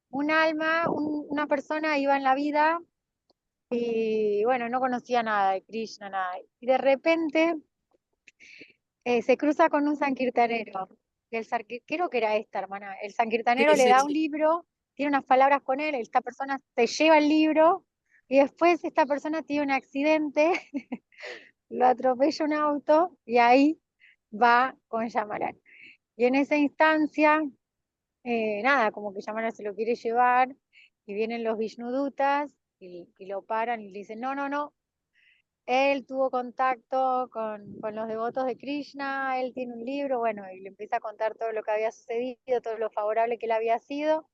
un alma, una persona iba en la vida y bueno, no conocía nada de Krishna, nada. Y de repente se cruza con un sankirtanero. Creo que era esta hermana. El sankirtanero Sí, le sí, da un sí. libro, tiene unas palabras con él, esta persona se lleva el libro y después esta persona tiene un accidente, lo atropella un auto y ahí va con Yamaraj. Y en esa instancia, nada, como que Yamaraj se lo quiere llevar y vienen los Vishnudutas y lo paran y le dicen, no, no, no, él tuvo contacto con los devotos de Krishna, él tiene un libro, bueno, y le empieza a contar todo lo que había sucedido, todo lo favorable que él había sido.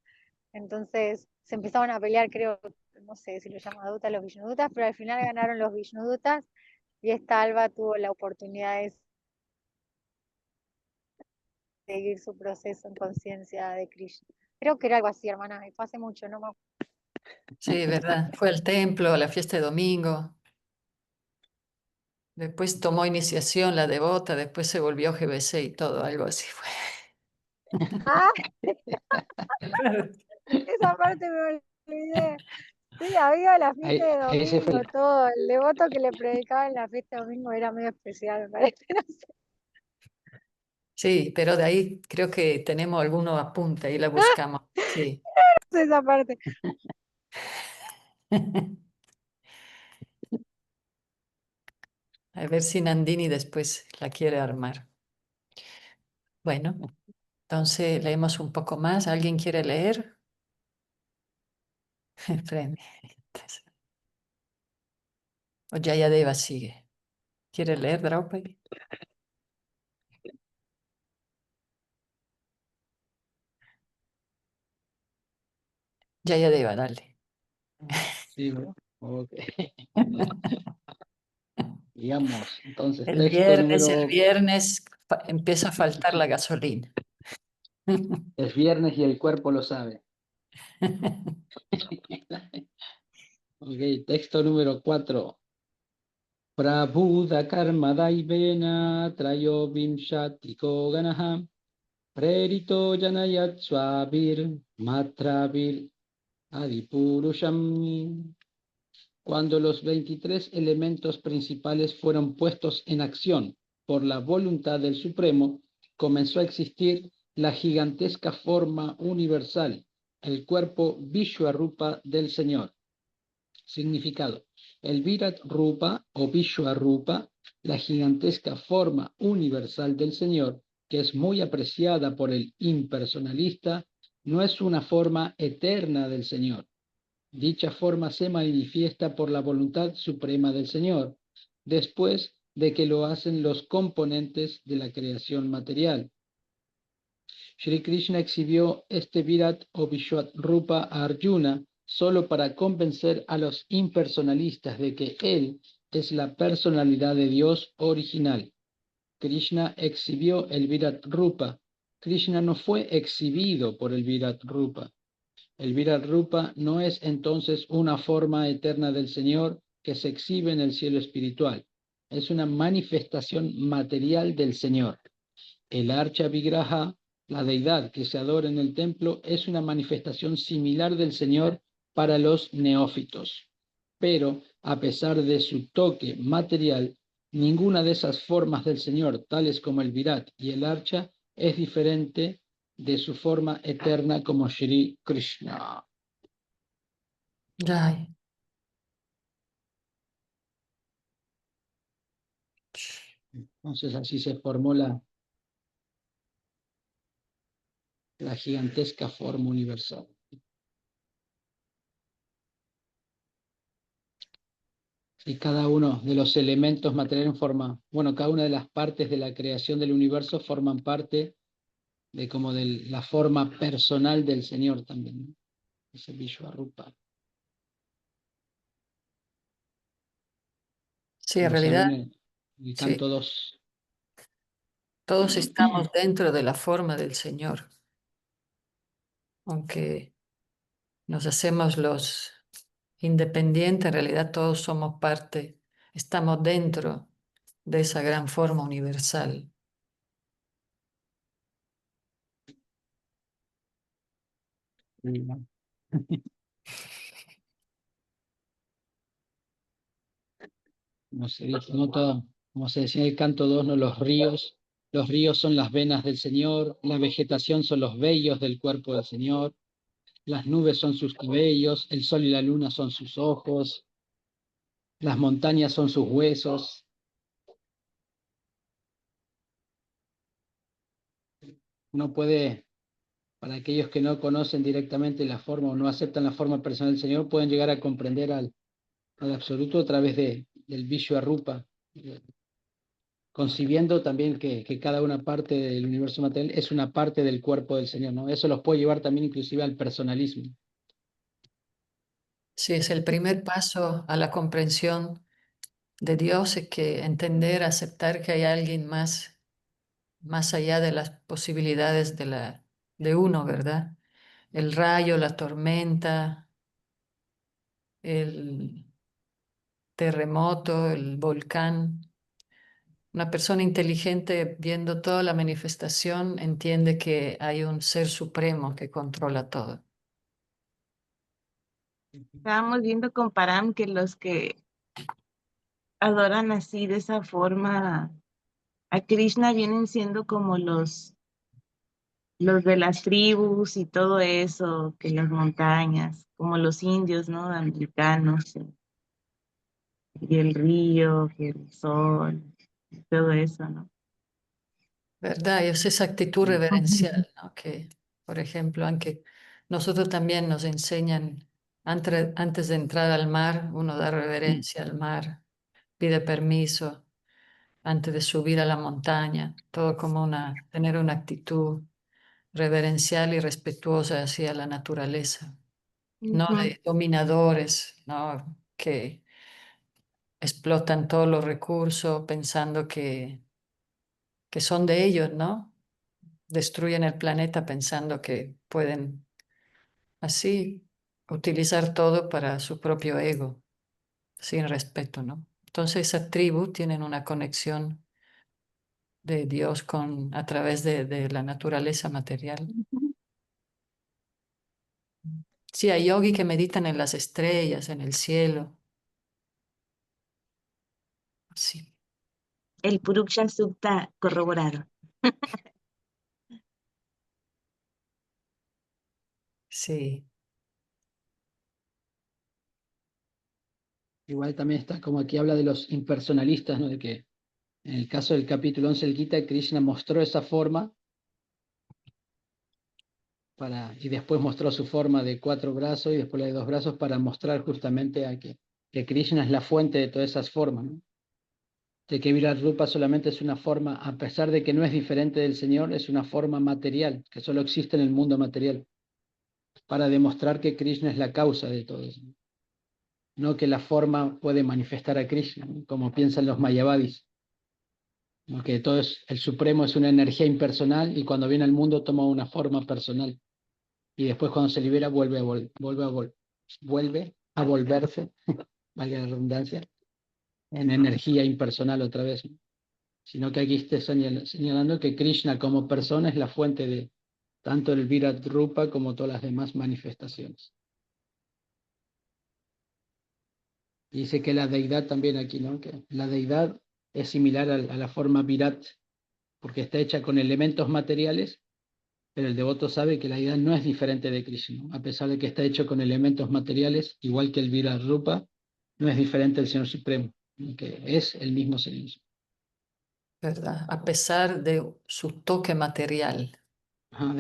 Entonces se empezaron a pelear, creo, no sé si lo llaman Dutas, los Vishnudutas, pero al final ganaron los Vishnudutas y esta Alba tuvo la oportunidad de seguir su proceso en conciencia de Krishna. Creo que era algo así, hermana, y fue hace mucho, no me acuerdo. Sí, verdad. Fue al templo, a la fiesta de domingo. Después tomó iniciación la devota, después se volvió GBC y todo, algo así fue. Ah, esa parte me olvidé. Sí, había la fiesta de Ese fue domingo, todo. El devoto que le predicaba en la fiesta de domingo era medio especial, me parece. No sé. Sí, pero de ahí creo que tenemos algunos apuntes, ahí la buscamos. Sí. No sé esa parte. A ver si Nandini después la quiere armar. Bueno, entonces leemos un poco más. ¿Alguien quiere leer? Prende. O Jayadeva sigue. ¿Quiere leer, Draupadi? Jayadeva, dale. Sí, ¿no? Ok. Digamos, entonces, El viernes empieza a faltar la gasolina. es viernes y el cuerpo lo sabe. Ok, texto número 4. Prabhuda karma daivena trayo vimshatiko ganaha prerito janayat swabir matravir adipurusham. Cuando los 23 elementos principales fueron puestos en acción por la voluntad del Supremo, comenzó a existir la gigantesca forma universal, el cuerpo Vishwarupa del Señor. Significado: el Virat Rupa o Vishwarupa, la gigantesca forma universal del Señor, que es muy apreciada por el impersonalista, no es una forma eterna del Señor. Dicha forma se manifiesta por la voluntad suprema del Señor, después de que lo hacen los componentes de la creación material. Shri Krishna exhibió este Virat o Vishwat Rupa a Arjuna solo para convencer a los impersonalistas de que él es la personalidad de Dios original. Krishna exhibió el Virat Rupa. Krishna no fue exhibido por el Virat Rupa. El Virat Rupa no es entonces una forma eterna del Señor que se exhibe en el cielo espiritual. Es una manifestación material del Señor. El Archa Vigraha, la deidad que se adora en el templo, es una manifestación similar del Señor para los neófitos. Pero, a pesar de su toque material, ninguna de esas formas del Señor, tales como el Virat y el Archa, es diferente de su forma eterna como Shri Krishna. Jai. Entonces así se formó la gigantesca forma universal. Y cada uno de los elementos materiales forma, bueno, cada una de las partes de la creación del universo forman parte de como de la forma personal del Señor también, ¿no? Ese Vishwarupa. Sí, en Como se ve realidad, en el sí, canto 2. todos estamos dentro de la forma del Señor, aunque nos hacemos los independientes, en realidad todos somos parte, estamos dentro de esa gran forma universal. Como se dice, no todo, como se decía en el canto 2, ¿no? Los ríos son las venas del Señor, la vegetación son los vellos del cuerpo del Señor, las nubes son sus cabellos, el sol y la luna son sus ojos, las montañas son sus huesos. Uno puede, para aquellos que no conocen directamente la forma o no aceptan la forma personal del Señor, pueden llegar a comprender al absoluto a través del Vishwarupa, concibiendo también que cada una parte del universo material es una parte del cuerpo del Señor, ¿no? Eso los puede llevar también inclusive al personalismo. Sí, es el primer paso a la comprensión de Dios, es que entender, aceptar que hay alguien más allá de las posibilidades de uno, ¿verdad? El rayo, la tormenta, el terremoto, el volcán, Una persona inteligente viendo toda la manifestación entiende que hay un ser supremo que controla todo. Estábamos viendo con Param que los que adoran así de esa forma a Krishna vienen siendo como los de las tribus y todo eso, que las montañas, como los indios, ¿no? Americanos, y el río, y el sol, y todo eso, ¿no? ¿Verdad? Y es esa actitud reverencial, ¿no? Que, por ejemplo, aunque nosotros también nos enseñan, antes de entrar al mar, uno da reverencia al mar, pide permiso antes de subir a la montaña, todo como tener una actitud reverencial y respetuosa hacia la naturaleza, no Ujú. de dominadores, ¿no? Que explotan todos los recursos pensando que son de ellos, ¿no? Destruyen el planeta pensando que pueden así utilizar todo para su propio ego, sin respeto, ¿no? Entonces esas tribus tienen una conexión de Dios a través de la naturaleza material. Sí, hay yogis que meditan en las estrellas, en el cielo. Sí, El Puruksha Sukta corroborado. sí, Igual también está como aquí habla de los impersonalistas, ¿no? De que en el caso del capítulo 11 del Gita, Krishna mostró esa forma y después mostró su forma de 4 brazos y después la de 2 brazos para mostrar justamente que Krishna es la fuente de todas esas formas, ¿no? De que Virat Rupa solamente es una forma, a pesar de que no es diferente del Señor, es una forma material, que solo existe en el mundo material, para demostrar que Krishna es la causa de todo eso. No que la forma puede manifestar a Krishna, ¿no? Como piensan los mayavadis, ¿no? Que todo el Supremo es una energía impersonal y cuando viene al mundo toma una forma personal. Y después cuando se libera vuelve a volverse, valga la redundancia, en energía impersonal otra vez, ¿no? Sino que aquí está señalando que Krishna como persona es la fuente de tanto el Virat Rupa como todas las demás manifestaciones. Y dice que la deidad también aquí, ¿no? Que la deidad es similar a la forma Virat, porque está hecha con elementos materiales, pero el devoto sabe que la deidad no es diferente de Krishna, ¿no? A pesar de que está hecho con elementos materiales, igual que el Virat Rupa, no es diferente del Señor Supremo, ¿no? Que es el mismo Señor. ¿verdad? A pesar de su toque material. Ajá,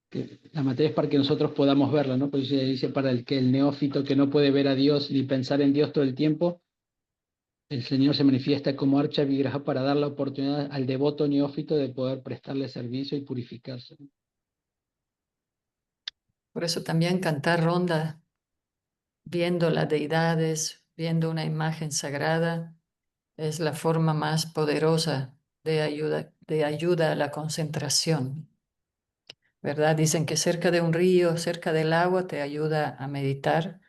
que la materia es para que nosotros podamos verla, ¿no? Pues dice para el que el neófito que no puede ver a Dios ni pensar en Dios todo el tiempo, el Señor se manifiesta como Archa Vigraha para dar la oportunidad al devoto neófito de poder prestarle servicio y purificarse. Por eso también cantar ronda, viendo las deidades, viendo una imagen sagrada, es la forma más poderosa de ayuda a la concentración, ¿verdad? Dicen que cerca de un río, cerca del agua, te ayuda a meditar,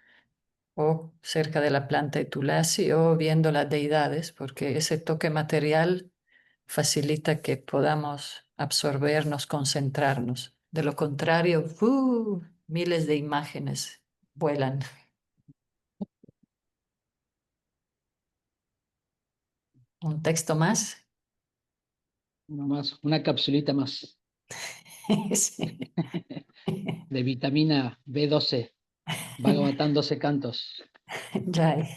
o cerca de la planta de tulasi, o viendo las deidades, porque ese toque material facilita que podamos absorbernos, concentrarnos. De lo contrario, miles de imágenes vuelan. Un texto más. Uno más, una capsulita más Sí. de vitamina B12, Bhagavatam 12 cantos. Jai.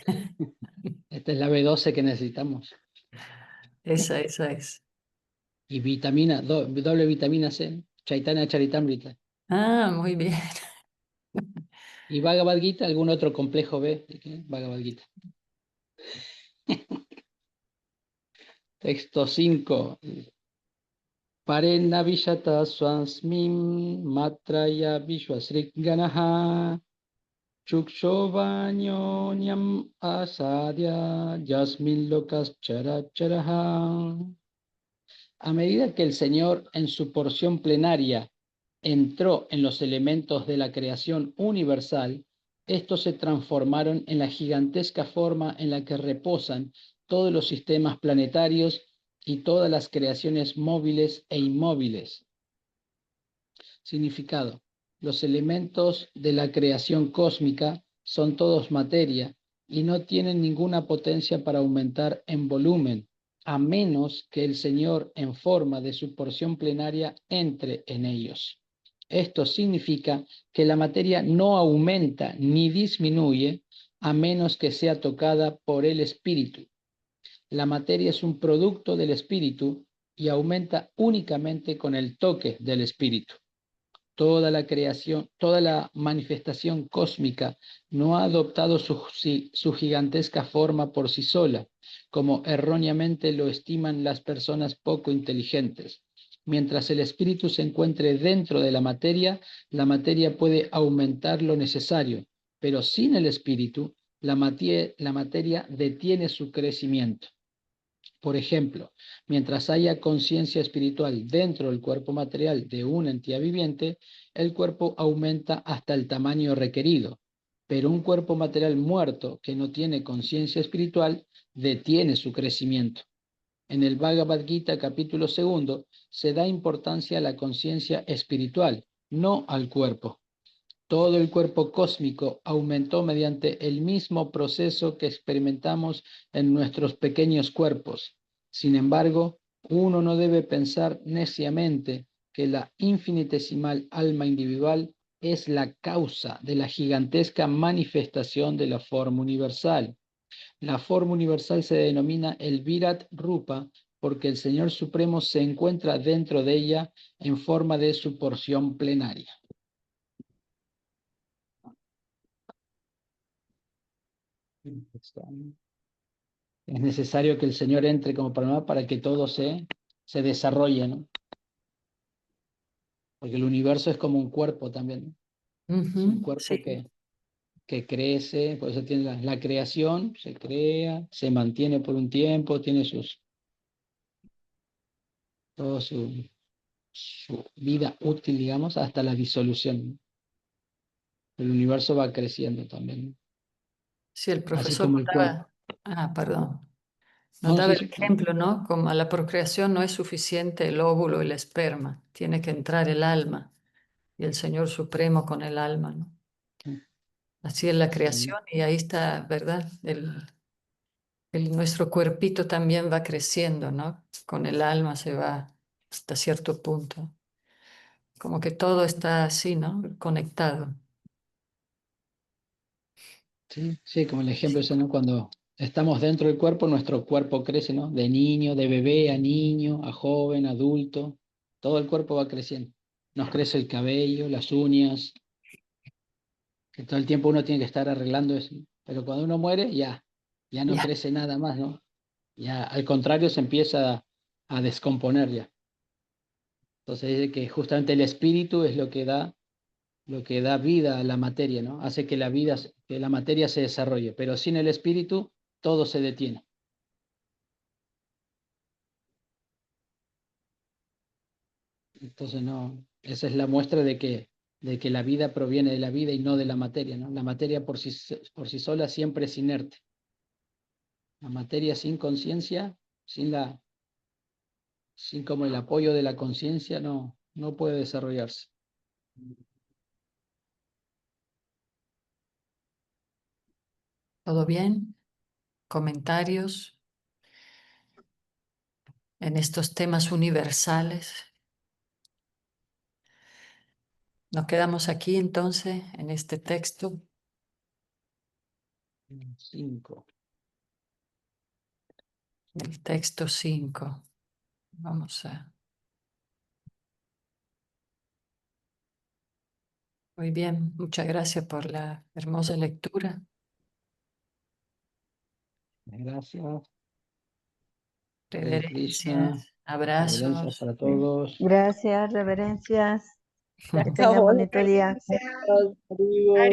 Esta es la B12 que necesitamos. Esa es. Y vitamina, doble vitamina C, Chaitanya Charitamrita. Ah, muy bien. Y Bhagavad Gita, algún otro complejo B, ¿de qué? Bhagavad Gita. Texto 5. Parena Vishata Swasmin Matraya Vishwasrik Ganaha Chukshobanyonyam Asadya Yasmin Lokas Characharaha. A medida que el Señor en su porción plenaria entró en los elementos de la creación universal, estos se transformaron en la gigantesca forma en la que reposan todos los sistemas planetarios y todas las creaciones móviles e inmóviles. Significado. Los elementos de la creación cósmica son todos materia y no tienen ninguna potencia para aumentar en volumen, a menos que el Señor en forma de su porción plenaria entre en ellos. Esto significa que la materia no aumenta ni disminuye a menos que sea tocada por el Espíritu. La materia es un producto del Espíritu y aumenta únicamente con el toque del Espíritu. Toda la creación, toda la manifestación cósmica no ha adoptado su gigantesca forma por sí sola, como erróneamente lo estiman las personas poco inteligentes. Mientras el espíritu se encuentre dentro de la materia puede aumentar lo necesario, pero sin el espíritu, la materia detiene su crecimiento. Por ejemplo, mientras haya conciencia espiritual dentro del cuerpo material de una entidad viviente, el cuerpo aumenta hasta el tamaño requerido, pero un cuerpo material muerto que no tiene conciencia espiritual detiene su crecimiento. En el Bhagavad Gita capítulo 2 se da importancia a la conciencia espiritual, no al cuerpo. Todo el cuerpo cósmico aumentó mediante el mismo proceso que experimentamos en nuestros pequeños cuerpos. Sin embargo, uno no debe pensar neciamente que la infinitesimal alma individual es la causa de la gigantesca manifestación de la forma universal. La forma universal se denomina el Virat Rupa porque el Señor Supremo se encuentra dentro de ella en forma de su porción plenaria. Es necesario que el Señor entre como paloma para que todo se desarrolle, ¿no? Porque el universo es como un cuerpo también, ¿no? Es un cuerpo sí. que crece, por eso tiene la creación, se crea, se mantiene por un tiempo, tiene toda su vida útil, digamos, hasta la disolución. El universo va creciendo también, Sí, el así profesor como nos el cuerpo. perdón. Nos No, daba sí, el sí. ejemplo, ¿no? Como a la procreación no es suficiente el óvulo y el esperma, tiene que entrar el alma y el Señor Supremo con el alma, ¿no? Así es la creación y ahí está, ¿verdad? Nuestro cuerpito también va creciendo, ¿no? Con el alma se va hasta cierto punto. Como que todo está así, ¿no? Conectado. Sí, sí, como el ejemplo ese, ¿no? Cuando estamos dentro del cuerpo, nuestro cuerpo crece, ¿no? De niño, de bebé a niño, a joven, adulto, todo el cuerpo va creciendo. Nos crece el cabello, las uñas, que todo el tiempo uno tiene que estar arreglando eso. Pero cuando uno muere, ya no Ya. crece nada más, ¿no? Ya al contrario se empieza a descomponer ya. Entonces dice que justamente el espíritu es lo que da vida a la materia, ¿no? Hace que que la materia se desarrolle, pero sin el espíritu todo se detiene. Entonces no, esa es la muestra de que la vida proviene de la vida y no de la materia, ¿no? La materia por sí sola siempre es inerte. La materia sin conciencia, sin como el apoyo de la conciencia, no puede desarrollarse. ¿Todo bien? ¿Comentarios en estos temas universales? Nos quedamos aquí entonces en este texto. 5. El texto 5. Vamos a... Muy bien, muchas gracias por la hermosa lectura. Gracias. Hare Krishna. Reverencias, Reverencias abrazos. para todos. Gracias, reverencias. Que tengan Acabó la bonito día. clase. Adiós.